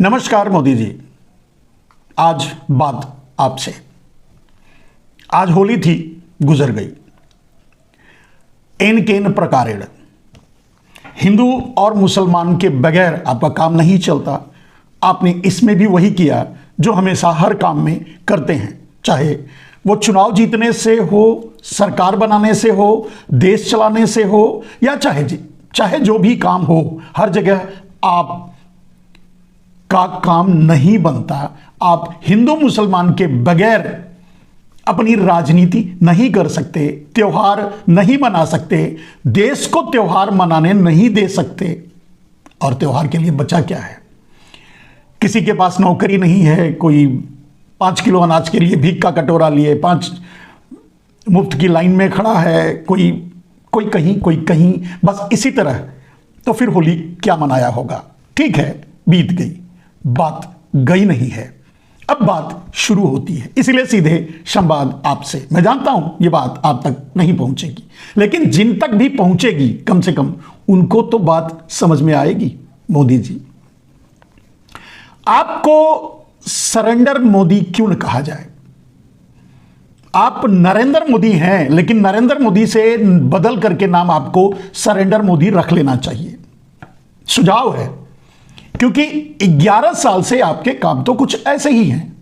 नमस्कार मोदी जी। आज बात आपसे। आज होली थी, गुजर गई। एन केन प्रकारेण हिंदू और मुसलमान के बगैर आपका काम नहीं चलता। आपने इसमें भी वही किया जो हमेशा हर काम में करते हैं, चाहे वो चुनाव जीतने से हो, सरकार बनाने से हो, देश चलाने से हो, या चाहे जो भी काम हो, हर जगह आप का काम नहीं बनता। आप हिंदू मुसलमान के बगैर अपनी राजनीति नहीं कर सकते, त्योहार नहीं मना सकते, देश को त्योहार मनाने नहीं दे सकते। और त्योहार के लिए बचा क्या है? किसी के पास नौकरी नहीं है, कोई 5 किलो अनाज के लिए भीख का कटोरा लिए 5 मुफ्त की लाइन में खड़ा है, कोई कहीं कोई कहीं, बस इसी तरह। तो फिर होली क्या मनाया होगा? ठीक है, बीत गई, बात गई नहीं है, अब बात शुरू होती है। इसीलिए सीधे संवाद आपसे। मैं जानता हूं ये बात आप तक नहीं पहुंचेगी, लेकिन जिन तक भी पहुंचेगी कम से कम उनको तो बात समझ में आएगी। मोदी जी, आपको सरेंडर मोदी क्यों न कहा जाए? आप नरेंद्र मोदी हैं, लेकिन नरेंद्र मोदी से बदल करके नाम आपको सरेंडर मोदी रख लेना चाहिए। सुझाव है, क्योंकि 11 साल से आपके काम तो कुछ ऐसे ही हैं।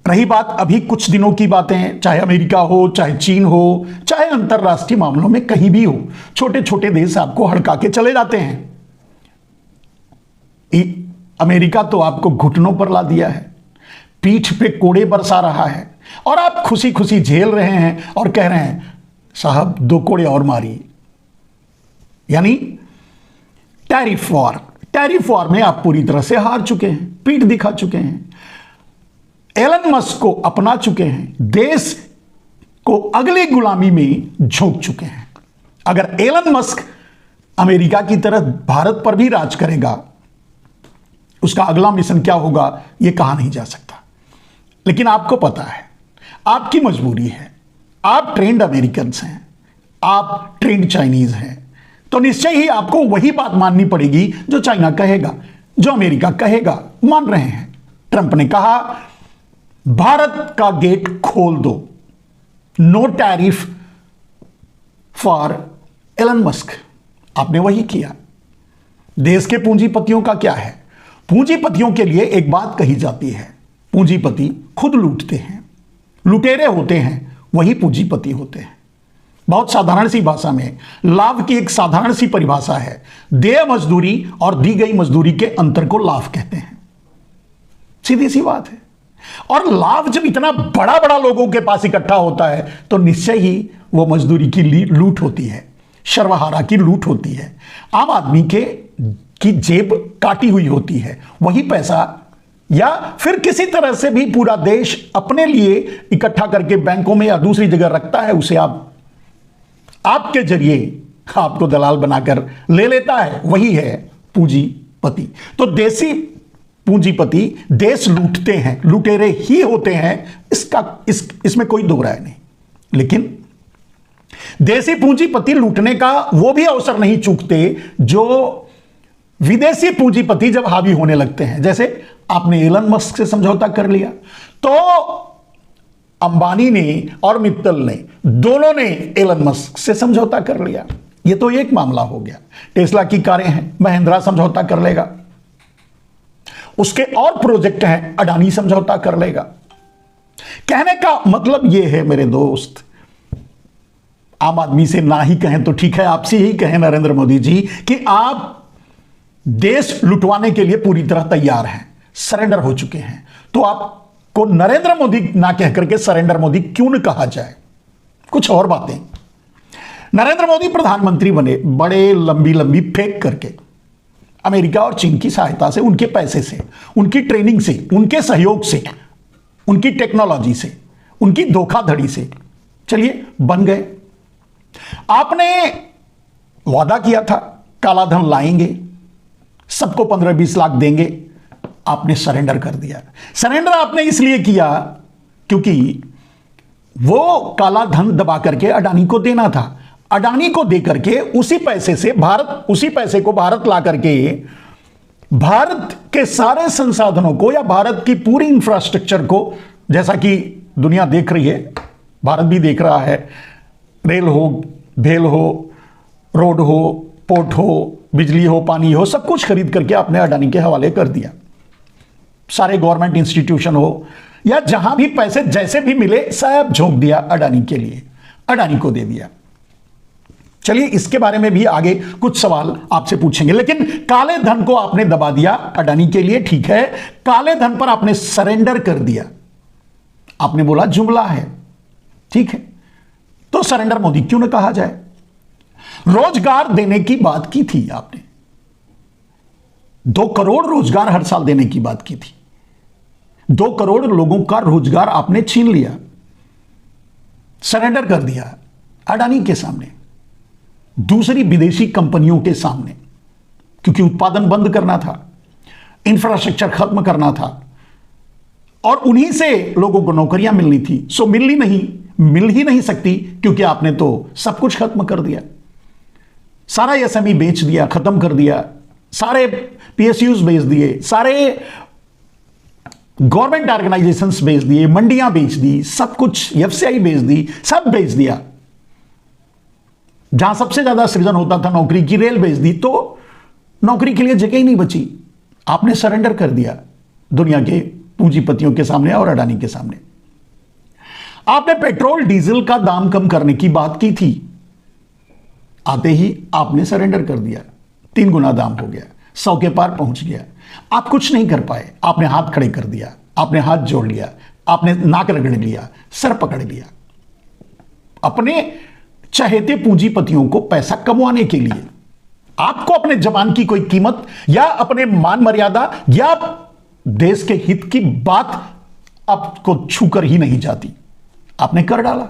रही बात अभी कुछ दिनों की बातें, चाहे अमेरिका हो, चाहे चीन हो, चाहे अंतरराष्ट्रीय मामलों में कहीं भी हो, छोटे छोटे देश आपको हड़का के चले जाते हैं। अमेरिका तो आपको घुटनों पर ला दिया है, पीठ पे कोड़े बरसा रहा है, और आप खुशी खुशी झेल रहे हैं और कह रहे हैं साहब 2 कोड़े और मारिए। यानी टैरिफ वॉर में आप पूरी तरह से हार चुके हैं, पीठ दिखा चुके हैं, एलन मस्क को अपना चुके हैं, देश को अगली गुलामी में झोंक चुके हैं। अगर एलन मस्क अमेरिका की तरह भारत पर भी राज करेगा, उसका अगला मिशन क्या होगा यह कहा नहीं जा सकता। लेकिन आपको पता है, आपकी मजबूरी है, आप ट्रेंड अमेरिकन हैं, आप ट्रेंड चाइनीज हैं, तो निश्चय ही आपको वही बात माननी पड़ेगी जो चाइना कहेगा, जो अमेरिका कहेगा। मान रहे हैं, ट्रंप ने कहा भारत का गेट खोल दो, no tariff for Elon Musk. आपने वही किया। देश के पूंजीपतियों का क्या है? पूंजीपतियों के लिए एक बात कही जाती है, पूंजीपति खुद लूटते हैं, लुटेरे होते हैं वही पूंजीपति होते हैं। बहुत साधारण सी भाषा में लाभ की एक साधारण सी परिभाषा है, देय मजदूरी और दी गई मजदूरी के अंतर को लाभ कहते हैं। सीधी सी बात है। और लाभ जब इतना बड़ा बड़ा लोगों के पास इकट्ठा होता है तो निश्चय ही वो मजदूरी की लूट होती है, सर्वहारा की लूट होती है, आम आदमी की जेब काटी हुई होती है। वही पैसा या फिर किसी तरह से भी पूरा देश अपने लिए इकट्ठा करके बैंकों में या दूसरी जगह रखता है, उसे आपके जरिए आपको दलाल बनाकर ले लेता है, वही है पूंजीपति। तो देसी पूंजीपति देश लूटते हैं, लुटेरे ही होते हैं, इसमें कोई दो राय नहीं। लेकिन देसी पूंजीपति लूटने का वो भी अवसर नहीं चूकते जो विदेशी पूंजीपति जब हावी होने लगते हैं। जैसे आपने एलन मस्क से समझौता कर लिया, तो अंबानी ने और मित्तल ने, दोनों ने एलन मस्क से समझौता कर लिया। यह तो एक मामला हो गया। टेस्ला की कारें हैं, महिंद्रा समझौता कर लेगा। उसके और प्रोजेक्ट हैं, अडानी समझौता कर लेगा। कहने का मतलब यह है मेरे दोस्त, आम आदमी से ना ही कहें तो ठीक है, आपसे ही कहें नरेंद्र मोदी जी, कि आप देश लुटवाने के लिए पूरी तरह तैयार हैं, सरेंडर हो चुके हैं। तो आपको नरेंद्र मोदी ना कह करके सरेंडर मोदी क्यों न कहा जाए? कुछ और बातें। नरेंद्र मोदी प्रधानमंत्री बने बड़े लंबी लंबी फेंक करके, अमेरिका और चीन की सहायता से, उनके पैसे से, उनकी ट्रेनिंग से, उनके सहयोग से, उनकी टेक्नोलॉजी से, उनकी धोखाधड़ी से, चलिए बन गए। आपने वादा किया था काला धन लाएंगे, सबको 15-20 लाख देंगे, आपने सरेंडर कर दिया। सरेंडर आपने इसलिए किया क्योंकि वो काला धन दबा करके अडानी को देना था। अडानी को दे करके उसी पैसे को भारत ला करके भारत के सारे संसाधनों को या भारत की पूरी इंफ्रास्ट्रक्चर को, जैसा कि दुनिया देख रही है, भारत भी देख रहा है, रेल हो, भेल हो, रोड हो, पोर्ट हो, बिजली हो, पानी हो, सब कुछ खरीद करके आपने अडानी के हवाले कर दिया। सारे गवर्नमेंट इंस्टीट्यूशन हो या जहां भी पैसे जैसे भी मिले सब झोंक दिया अडानी के लिए, अडानी को दे दिया। चलिए इसके बारे में भी आगे कुछ सवाल आपसे पूछेंगे, लेकिन काले धन को आपने दबा दिया अडानी के लिए, ठीक है, काले धन पर आपने सरेंडर कर दिया। आपने बोला जुमला है, ठीक है, तो सरेंडर मोदी क्यों ना कहा जाए। रोजगार देने की बात की थी आपने, 2 करोड़ रोजगार हर साल देने की बात की थी। 2 करोड़ लोगों का रोजगार आपने छीन लिया, सरेंडर कर दिया अडानी के सामने, दूसरी विदेशी कंपनियों के सामने, क्योंकि उत्पादन बंद करना था, इंफ्रास्ट्रक्चर खत्म करना था और उन्हीं से लोगों को नौकरियां मिलनी थी। सो मिल ही नहीं सकती, क्योंकि आपने तो सब कुछ खत्म कर दिया, सारा एसएमई बेच दिया, खत्म कर दिया, सारे पीएसयूज बेच दिए, सारे गवर्नमेंट ऑर्गेनाइजेशंस बेच दिए, मंडियां बेच दी, सब कुछ एफसीआई बेच दी, सब बेच दिया। जहां सबसे ज्यादा सृजन होता था नौकरी की, रेल बेच दी, तो नौकरी के लिए जगह ही नहीं बची। आपने सरेंडर कर दिया दुनिया के पूंजीपतियों के सामने और अडानी के सामने। आपने पेट्रोल डीजल का दाम कम करने की बात की थी, आते ही आपने सरेंडर कर दिया, 3 गुना दाम हो गया, 100 के पार पहुंच गया। आप कुछ नहीं कर पाए, आपने हाथ खड़े कर दिया, आपने हाथ जोड़ लिया, आपने नाक रगड़ लिया, सर पकड़ लिया। अपने चहेते पूंजीपतियों को पैसा कमवाने के लिए आपको अपने जवान की कोई कीमत या अपने मान मर्यादा या देश के हित की बात आपको छूकर ही नहीं जाती, आपने कर डाला।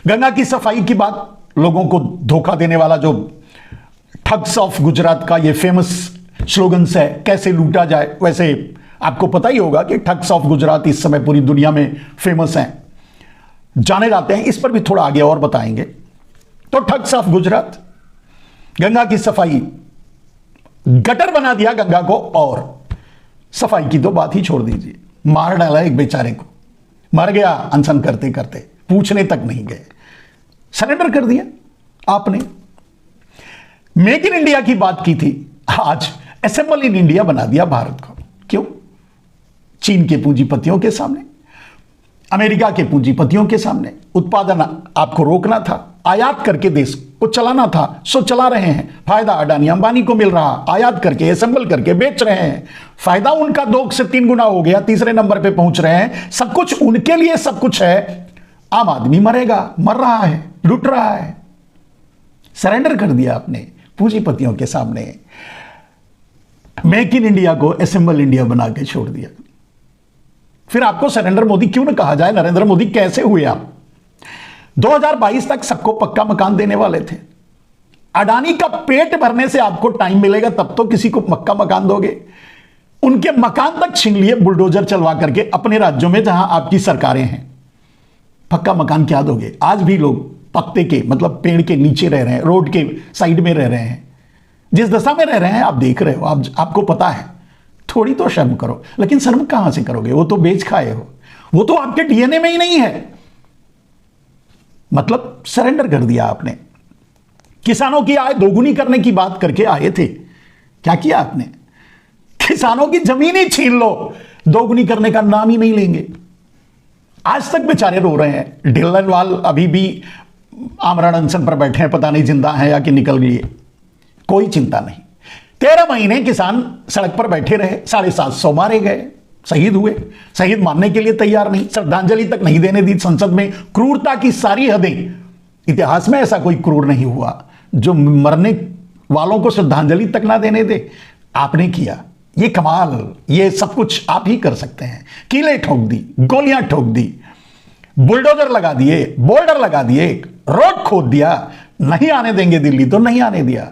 गंगा की सफाई की बात, लोगों को धोखा देने वाला जो ठग्स ऑफ गुजरात का ये फेमस स्लोगन्स है, कैसे लूटा जाए, वैसे आपको पता ही होगा कि ठग्स ऑफ गुजरात इस समय पूरी दुनिया में फेमस हैं, जाने जाते हैं। इस पर भी थोड़ा आगे और बताएंगे। तो ठग्स ऑफ गुजरात, गंगा की सफाई, गटर बना दिया गंगा को, और सफाई की तो बात ही छोड़ दीजिए, मार डाला एक बेचारे को, मर गया अनशन करते करते, पूछने तक नहीं गए, सरेंडर कर दिया आपने। मेक इन इंडिया की बात की थी, आज असेंबल इन इंडिया बना दिया भारत को। क्यों? चीन के पूंजीपतियों के सामने, अमेरिका के पूंजीपतियों के सामने। उत्पादन आपको रोकना था, आयात करके देश को चलाना था, सो चला रहे हैं। फायदा अडानी अंबानी को मिल रहा, आयात करके असेंबल करके बेच रहे हैं, फायदा उनका 2 से 3 गुना हो गया, तीसरे नंबर पे पहुंच रहे हैं। सब कुछ उनके लिए सब कुछ है, आम आदमी मरेगा, मर रहा है, लुट रहा है। सरेंडर कर दिया आपने पूंजीपतियों के सामने, मेक इन इंडिया को असेंबल इंडिया बना के छोड़ दिया। फिर आपको सरेंडर मोदी क्यों ना कहा जाए। नरेंद्र मोदी कैसे हुए आप? 2022 तक सबको पक्का मकान देने वाले थे। अडानी का पेट भरने से आपको टाइम मिलेगा तब तो किसी को पक्का मकान दोगे। उनके मकान तक छीन लिए बुलडोजर चलवा करके अपने राज्यों में जहां आपकी सरकारें हैं। पक्का मकान क्या दोगे? आज भी लोग पत्ते के मतलब पेड़ के नीचे रह रहे हैं, रोड के साइड में रह रहे हैं। जिस दशा में रह रहे हैं आप देख रहे हो, आपको पता है। थोड़ी तो शर्म करो। लेकिन शर्म कहां से करोगे? वो तो बेच खाए हो, वो तो आपके डीएनए में ही नहीं है। मतलब सरेंडर कर दिया आपने। किसानों की आय दोगुनी करने की बात करके आए थे, क्या किया आपने? किसानों की जमीन ही छीन लो, दोगुनी करने का नाम ही नहीं लेंगे। आज तक बेचारे रो रहे हैं। ढिल्लनवाल अभी भी आमरण अनशन पर बैठे हैं, पता नहीं जिंदा है या कि निकल गए। कोई चिंता नहीं। 13 महीने किसान सड़क पर बैठे रहे, 750 मारे गए, शहीद हुए। शहीद मानने के लिए तैयार नहीं, श्रद्धांजलि तक नहीं देने दी संसद में। क्रूरता की सारी हदें, इतिहास में ऐसा कोई क्रूर नहीं हुआ जो मरने वालों को श्रद्धांजलि तक ना देने दे। आपने किया ये कमाल। ये सब कुछ आप ही कर सकते हैं। कीले ठोक दी, गोलियां ठोक दी, बुलडोजर लगा दिए, बोल्डर लगा दिए, रोड खोद दिया। नहीं आने देंगे दिल्ली तो नहीं आने दिया।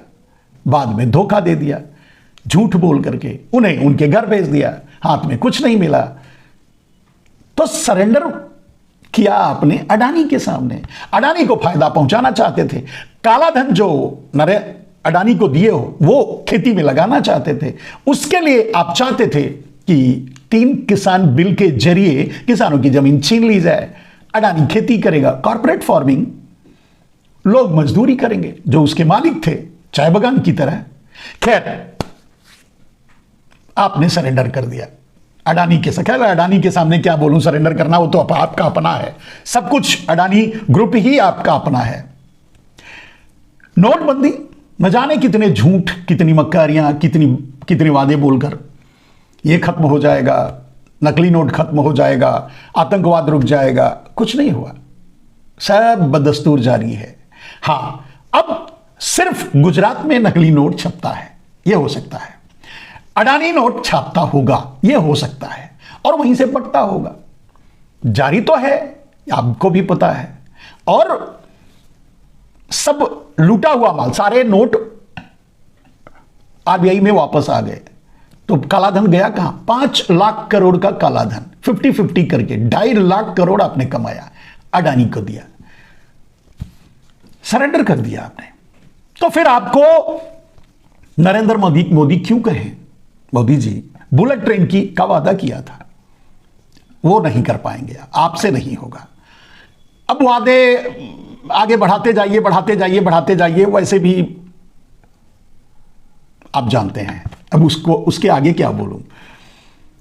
बाद में धोखा दे दिया, झूठ बोल करके उन्हें उनके घर भेज दिया, हाथ में कुछ नहीं मिला। तो सरेंडर किया आपने अडानी के सामने। अडानी को फायदा पहुंचाना चाहते थे। काला धन जो अडानी को दिए हो, वो खेती में लगाना चाहते थे। उसके लिए आप चाहते थे कि 3 किसान बिल के जरिए किसानों की जमीन छीन ली जाए। अडानी खेती करेगा, कॉर्पोरेट फार्मिंग, लोग मजदूरी करेंगे जो उसके मालिक थे, चाय बगान की तरह। खैर, आपने सरेंडर कर दिया अडानी के साथ। अडानी के सामने क्या बोलूं, सरेंडर करना वो तो आपका अपना है, सब कुछ अडानी ग्रुप ही आपका अपना है। नोटबंदी, न जाने कितने झूठ, कितनी मक्कारियां, कितने वादे बोलकर ये खत्म हो जाएगा, नकली नोट खत्म हो जाएगा, आतंकवाद रुक जाएगा, कुछ नहीं हुआ, सब बदस्तूर जारी है। हां, अब सिर्फ गुजरात में नकली नोट छपता है, यह हो सकता है। अडानी नोट छापता होगा, यह हो सकता है, और वहीं से बटता होगा। जारी तो है, आपको भी पता है, और सब लूटा हुआ माल, सारे नोट आरबीआई में वापस आ गए। तो कालाधन गया कहां? 5 लाख करोड़ का कालाधन 50-50 करके 2.5 लाख करोड़ आपने कमाया, अडानी को दिया, सरेंडर कर दिया आपने। तो फिर आपको नरेंद्र मोदी क्यों कहे? मोदी जी, बुलेट ट्रेन का वादा किया था, वो नहीं कर पाएंगे, आपसे नहीं होगा। अब वादे आगे बढ़ाते जाइए, बढ़ाते जाइए, बढ़ाते जाइए, वैसे भी आप जानते हैं। अब उसके आगे क्या बोलूं।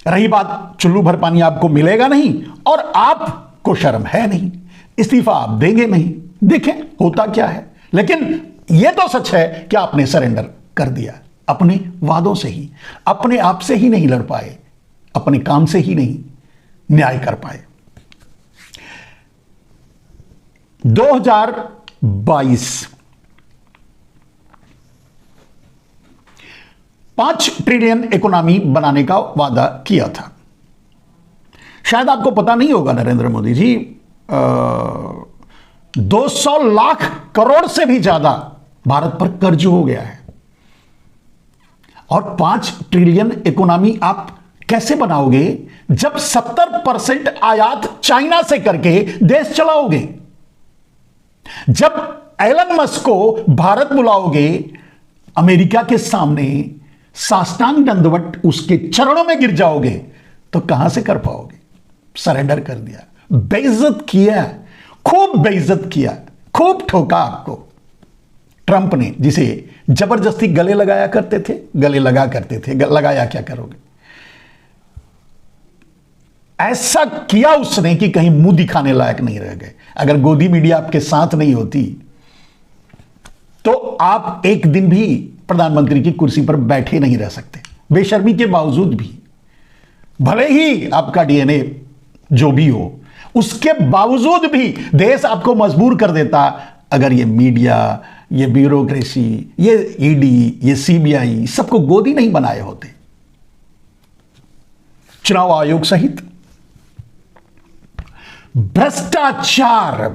रही बात, चुल्लू भर पानी आपको मिलेगा नहीं, और आपको शर्म है नहीं, इस्तीफा आप देंगे नहीं। देखें होता क्या है। लेकिन यह तो सच है कि आपने सरेंडर कर दिया, अपने वादों से ही, अपने आप से ही नहीं लड़ पाए, अपने काम से ही नहीं न्याय कर पाए। 2022 5 ट्रिलियन इकोनॉमी बनाने का वादा किया था। शायद आपको पता नहीं होगा, नरेंद्र मोदी जी 200 लाख करोड़ से भी ज्यादा भारत पर कर्ज हो गया है। और 5 ट्रिलियन इकोनॉमी आप कैसे बनाओगे जब 70% आयात चाइना से करके देश चलाओगे? जब एलन मस्क को भारत बुलाओगे, अमेरिका के सामने साष्टांग दंडवत उसके चरणों में गिर जाओगे, तो कहां से कर पाओगे? सरेंडर कर दिया, बेइज्जत किया, खूब बेइज्जत किया, खूब ठोका आपको ट्रंप ने, जिसे जबरदस्ती गले लगाया करते थे, लगाया क्या करोगे? ऐसा किया उसने कि कहीं मुंह दिखाने लायक नहीं रह गए। अगर गोदी मीडिया आपके साथ नहीं होती तो आप एक दिन भी प्रधानमंत्री की कुर्सी पर बैठे नहीं रह सकते, बेशर्मी के बावजूद भी। भले ही आपका डीएनए जो भी हो, उसके बावजूद भी देश आपको मजबूर कर देता अगर ये मीडिया, ये ब्यूरोक्रेसी, ये ईडी, ये सीबीआई सबको गोदी नहीं बनाए होते। चुनाव आयोग सहित भ्रष्टाचार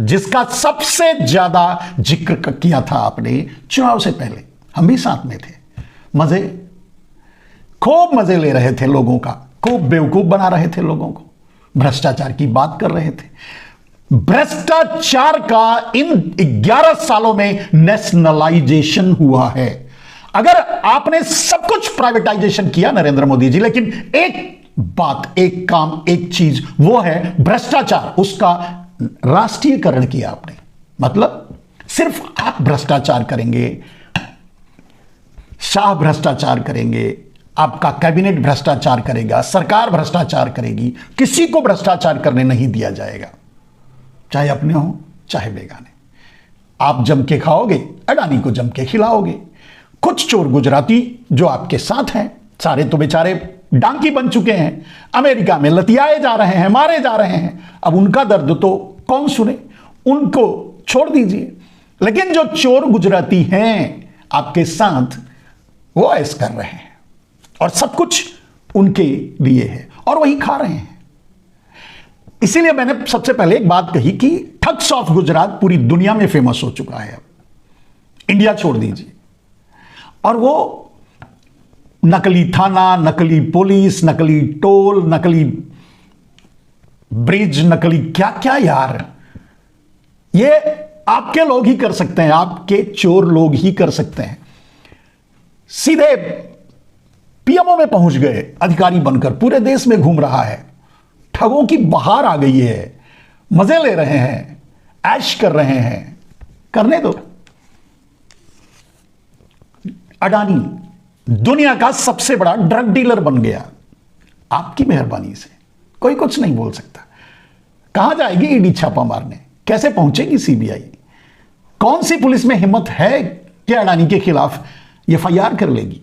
जिसका सबसे ज्यादा जिक्र किया था आपने चुनाव से पहले, हम भी साथ में थे, खूब मजे ले रहे थे लोगों का, खूब बेवकूफ बना रहे थे लोगों को, भ्रष्टाचार की बात कर रहे थे। भ्रष्टाचार का इन 11 सालों में नेशनलाइजेशन हुआ है। अगर आपने सब कुछ प्राइवेटाइजेशन किया नरेंद्र मोदी जी, लेकिन एक बात, एक काम, एक चीज, वो है भ्रष्टाचार, उसका राष्ट्रीयकरण किया आपने। मतलब सिर्फ आप भ्रष्टाचार करेंगे, शाह भ्रष्टाचार करेंगे, आपका कैबिनेट भ्रष्टाचार करेगा, सरकार भ्रष्टाचार करेगी, किसी को भ्रष्टाचार करने नहीं दिया जाएगा, चाहे अपने हो चाहे बेगाने। आप जम के खाओगे, अडानी को जम के खिलाओगे। कुछ चोर गुजराती जो आपके साथ हैं, सारे तो बेचारे डांकी बन चुके हैं, अमेरिका में लतियाए जा रहे हैं, मारे जा रहे हैं। अब उनका दर्द तो कौन सुने, उनको छोड़ दीजिए। लेकिन जो चोर गुजराती हैं आपके साथ, वो ऐस कर रहे हैं और सब कुछ उनके लिए है और वही खा रहे हैं। इसीलिए मैंने सबसे पहले एक बात कही कि ठग्स ऑफ गुजरात पूरी दुनिया में फेमस हो चुका है। अब इंडिया छोड़ दीजिए, और वो नकली थाना, नकली पुलिस, नकली टोल, नकली ब्रिज, नकली क्या क्या यार, ये आपके लोग ही कर सकते हैं, आपके चोर लोग ही कर सकते हैं। सीधे पीएमओ में पहुंच गए अधिकारी बनकर, पूरे देश में घूम रहा है, ठगों की बहार आ गई है, मजे ले रहे हैं, ऐश कर रहे हैं। करने दो। अडानी दुनिया का सबसे बड़ा ड्रग डीलर बन गया आपकी मेहरबानी से, कोई कुछ नहीं बोल सकता। कहां जाएगी ईडी छापा मारने? कैसे पहुंचेगी सीबीआई? कौन सी पुलिस में हिम्मत है कि अडानी के खिलाफ एफआईआर कर लेगी?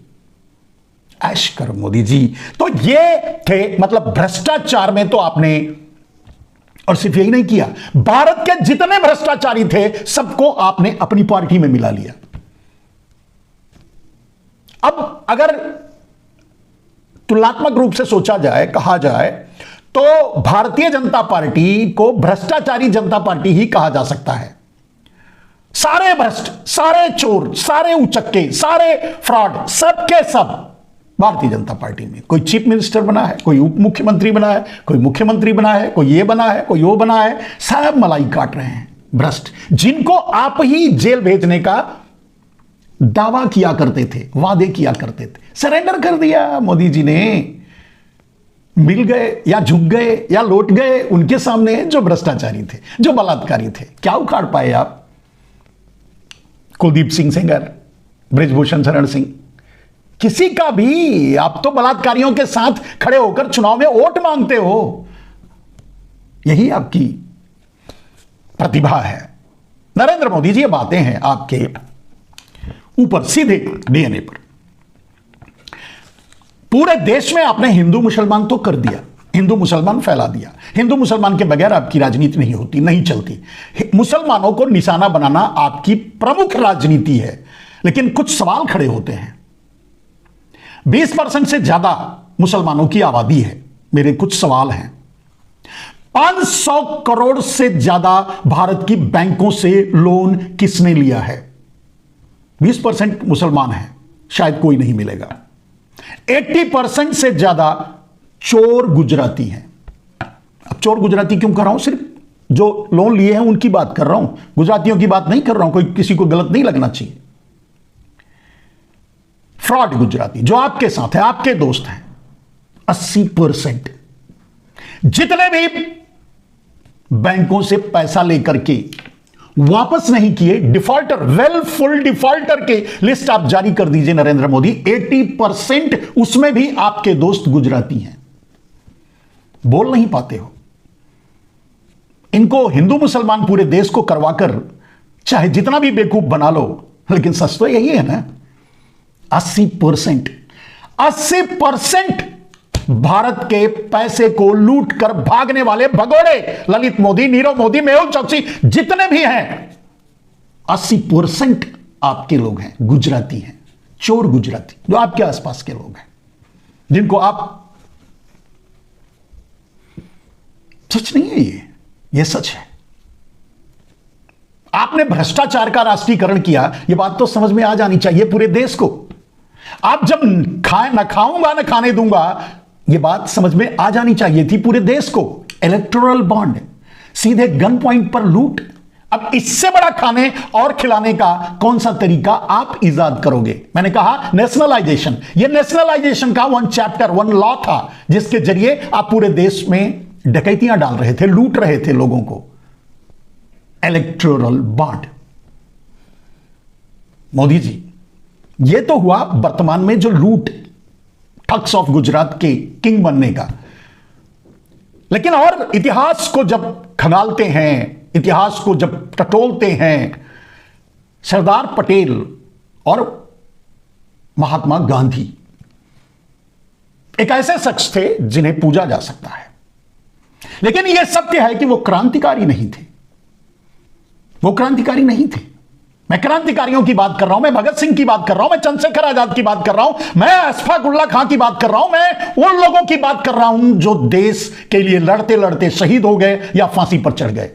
ऐश कर मोदी जी। तो ये थे, मतलब भ्रष्टाचार में तो आपने, और सिर्फ यही नहीं किया, भारत के जितने भ्रष्टाचारी थे सबको आपने अपनी पार्टी में मिला लिया। अब अगर तुलनात्मक रूप से सोचा जाए, कहा जाए, तो भारतीय जनता पार्टी को भ्रष्टाचारी जनता पार्टी ही कहा जा सकता है। सारे भ्रष्ट, सारे चोर, सारे उचक्के, सारे फ्रॉड, सबके सब भारतीय जनता पार्टी में। कोई चीफ मिनिस्टर बना है, कोई उप मुख्यमंत्री बना है, कोई मुख्यमंत्री बना है, कोई ये बना है, कोई वो बना है, सब मलाई काट रहे हैं भ्रष्ट, जिनको आप ही जेल भेजने का दावा किया करते थे, वादे किया करते थे। सरेंडर कर दिया मोदी जी ने। मिल गए या झुक गए या लौट गए उनके सामने जो भ्रष्टाचारी थे, जो बलात्कारी थे। क्या उखाड़ पाए आप? कुलदीप सिंह सेंगर, बृजभूषण शरण सिंह, किसी का भी। आप तो बलात्कारियों के साथ खड़े होकर चुनाव में वोट मांगते हो। यही आपकी प्रतिभा है। नरेंद्र मोदी जी, ये बातें हैं आपके ऊपर सीधे डीएनए पर। पूरे देश में आपने हिंदू मुसलमान तो कर दिया, हिंदू मुसलमान फैला दिया। हिंदू मुसलमान के बगैर आपकी राजनीति नहीं होती, नहीं चलती। मुसलमानों को निशाना बनाना आपकी प्रमुख राजनीति है। लेकिन कुछ सवाल खड़े होते हैं। 20% से ज्यादा मुसलमानों की आबादी है। मेरे कुछ सवाल हैं। 500 करोड़ से ज्यादा भारत की बैंकों से लोन किसने लिया है? 20% मुसलमान हैं, शायद कोई नहीं मिलेगा। 80% से ज्यादा चोर गुजराती हैं। अब चोर गुजराती क्यों कर रहा हूं? सिर्फ जो लोन लिए हैं उनकी बात कर रहा हूं, गुजरातियों की बात नहीं कर रहा हूं। कोई किसी को गलत नहीं लगना चाहिए। फ्रॉड गुजराती जो आपके साथ है, आपके दोस्त हैं, 80%। जितने भी बैंकों से पैसा लेकर के वापस नहीं किए, डिफॉल्टर, वेलफुल डिफॉल्टर के लिस्ट आप जारी कर दीजिए नरेंद्र मोदी। 80% उसमें भी आपके दोस्त गुजराती हैं। बोल नहीं पाते हो। इनको हिंदू मुसलमान पूरे देश को करवाकर चाहे जितना भी बेवकूफ बना लो, लेकिन सच तो यही है ना। 80% भारत के पैसे को लूट कर भागने वाले भगोड़े, ललित मोदी, नीरव मोदी, मेहुल चौकसी, जितने भी हैं, 80% आपके लोग हैं, गुजराती हैं, चोर गुजराती, जो आपके आसपास के लोग हैं, जिनको आप, सच नहीं है ये सच है। आपने भ्रष्टाचार का राष्ट्रीयकरण किया, यह बात तो समझ में आ जानी चाहिए पूरे देश को। आप जब न खाऊंगा न खाने दूंगा, यह बात समझ में आ जानी चाहिए थी पूरे देश को। इलेक्टोरल बॉन्ड, सीधे गन पॉइंट पर लूट। अब इससे बड़ा खाने और खिलाने का कौन सा तरीका आप इजाद करोगे? मैंने कहा नेशनलाइजेशन। यह नेशनलाइजेशन का 1 चैप्टर 1 लॉ था, जिसके जरिए आप पूरे देश में डकैतियां डाल रहे थे, लूट रहे थे लोगों को। Electoral bond. मोदी जी, यह तो हुआ वर्तमान में जो लूट, ठग्स ऑफ गुजरात के किंग बनने का। लेकिन और इतिहास को जब खंगालते हैं, इतिहास को जब टटोलते हैं, सरदार पटेल और महात्मा गांधी एक ऐसे शख्स थे जिन्हें पूजा जा सकता है। लेकिन यह सत्य है कि वो क्रांतिकारी नहीं थे। वो क्रांतिकारी नहीं थे। मैं क्रांतिकारियों की बात कर रहा हूं, मैं भगत सिंह की बात कर रहा हूं, मैं चंद्रशेखर आजाद की बात कर रहा हूं, मैं अशफाक उल्लाह खां की बात कर रहा हूं, मैं उन लोगों की बात कर रहा हूं जो देश के लिए लड़ते लड़ते शहीद हो गए या फांसी पर चढ़ गए।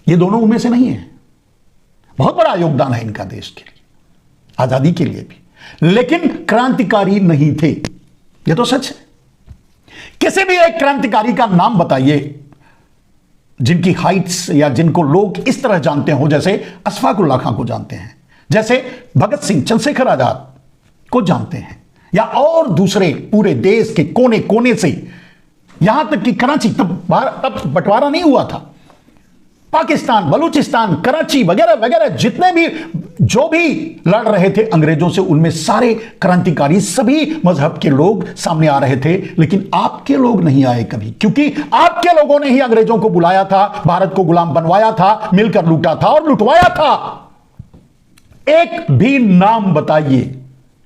ये दोनों उनमें से नहीं है। बहुत बड़ा योगदान है इनका देश के लिए, आजादी के लिए भी, लेकिन क्रांतिकारी नहीं थे। यह तो सच है। किसी भी एक क्रांतिकारी का नाम बताइए जिनकी हाइट्स या जिनको लोग इस तरह जानते हो, जैसे अशफाक उल्लाह खां को जानते हैं, जैसे भगत सिंह, चंद्रशेखर आजाद को जानते हैं, या और दूसरे पूरे देश के कोने कोने से, यहां तक कि कराची, तब बंटवारा नहीं हुआ था, पाकिस्तान, बलूचिस्तान, कराची वगैरह वगैरह जितने भी जो भी लड़ रहे थे अंग्रेजों से, उनमें सारे क्रांतिकारी, सभी मजहब के लोग सामने आ रहे थे। लेकिन आपके लोग नहीं आए कभी, क्योंकि आपके लोगों ने ही अंग्रेजों को बुलाया था, भारत को गुलाम बनवाया था, मिलकर लूटा था और लुटवाया था। एक भी नाम बताइए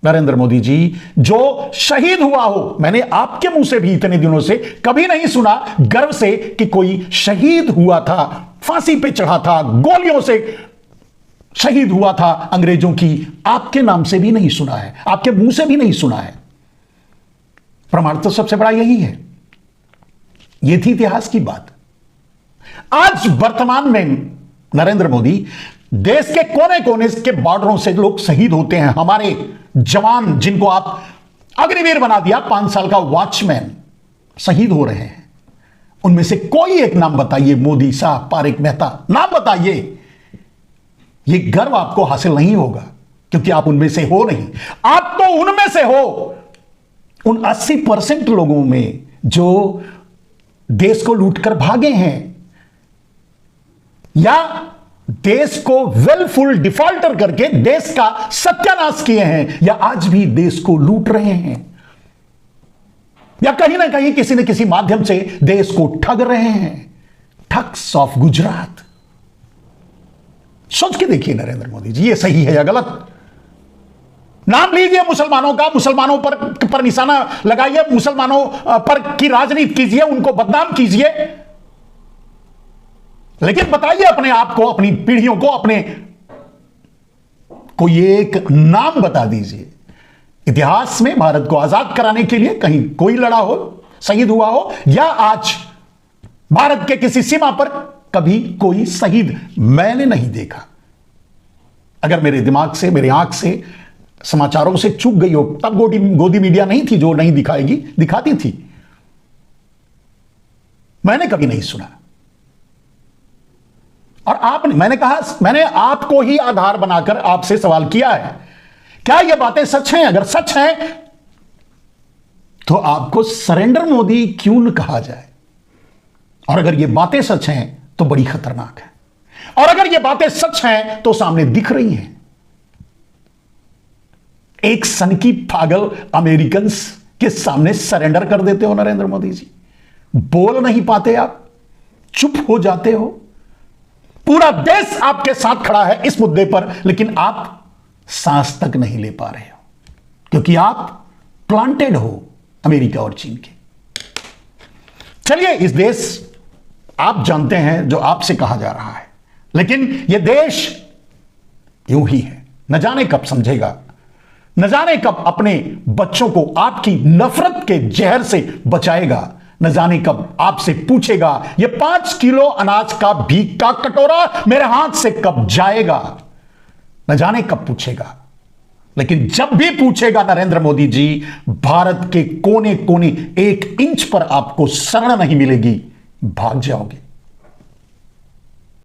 नरेंद्र मोदी जी जो शहीद हुआ हो। मैंने आपके मुंह से भी इतने दिनों से कभी नहीं सुना गर्व से कि कोई शहीद हुआ था, फांसी पे चढ़ा था, गोलियों से शहीद हुआ था अंग्रेजों की। आपके नाम से भी नहीं सुना है, आपके मुंह से भी नहीं सुना है। प्रमाण तो सबसे बड़ा यही है। यह थी इतिहास की बात। आज वर्तमान में नरेंद्र मोदी, देश के कोने कोने के बॉर्डरों से लोग शहीद होते हैं, हमारे जवान जिनको आप अग्निवीर बना दिया, 5 साल का वॉचमैन शहीद हो रहे हैं। उनमें से कोई एक नाम बताइए, मोदी, शाह, पारेख, मेहता, नाम बताइए। यह गर्व आपको हासिल नहीं होगा, क्योंकि आप उनमें से हो नहीं। आप तो उनमें से हो, उन 80% लोगों में जो देश को लूटकर भागे हैं, या देश को वेलफुल डिफॉल्टर करके देश का सत्यानाश किए हैं, या आज भी देश को लूट रहे हैं, या कहीं ना कहीं किसी न किसी माध्यम से देश को ठग रहे हैं। Thugs of Gujarat. सोच के देखिए नरेंद्र मोदी जी, ये सही है या गलत? नाम लीजिए मुसलमानों का, मुसलमानों पर निशाना लगाइए, मुसलमानों पर की राजनीति कीजिए, उनको बदनाम कीजिए, लेकिन बताइए अपने आप को, अपनी पीढ़ियों को, अपने कोई एक नाम बता दीजिए इतिहास में भारत को आजाद कराने के लिए कहीं कोई लड़ा हो, शहीद हुआ हो, या आज भारत के किसी सीमा पर कभी कोई शहीद मैंने नहीं देखा। अगर मेरे दिमाग से, मेरी आंख से, समाचारों से चूक गई हो, तब गोदी मीडिया नहीं थी जो नहीं दिखाएगी, दिखाती थी। मैंने कभी नहीं सुना। और आपने, मैंने कहा, मैंने आपको ही आधार बनाकर आपसे सवाल किया है, क्या ये बातें सच हैं? अगर सच हैं तो आपको सरेंडर मोदी क्यों न कहा जाए? और अगर ये बातें सच हैं तो बड़ी खतरनाक है। और अगर ये बातें सच हैं तो सामने दिख रही हैं। एक सनकी पागल अमेरिकन के सामने सरेंडर कर देते हो नरेंद्र मोदी जी। बोल नहीं पाते, आप चुप हो जाते हो। पूरा देश आपके साथ खड़ा है इस मुद्दे पर, लेकिन आप सांस तक नहीं ले पा रहे हो, क्योंकि आप प्लांटेड हो अमेरिका और चीन के। चलिए, इस देश आप जानते हैं जो आपसे कहा जा रहा है, लेकिन यह देश यूं ही है। न जाने कब समझेगा, न जाने कब अपने बच्चों को आपकी नफरत के जहर से बचाएगा, न जाने कब आपसे पूछेगा ये 5 किलो अनाज का भीख का कटोरा मेरे हाथ से कब जाएगा। न जाने कब पूछेगा, लेकिन जब भी पूछेगा नरेंद्र मोदी जी, भारत के कोने कोने 1 इंच पर आपको शरण नहीं मिलेगी, भाग जाओगे।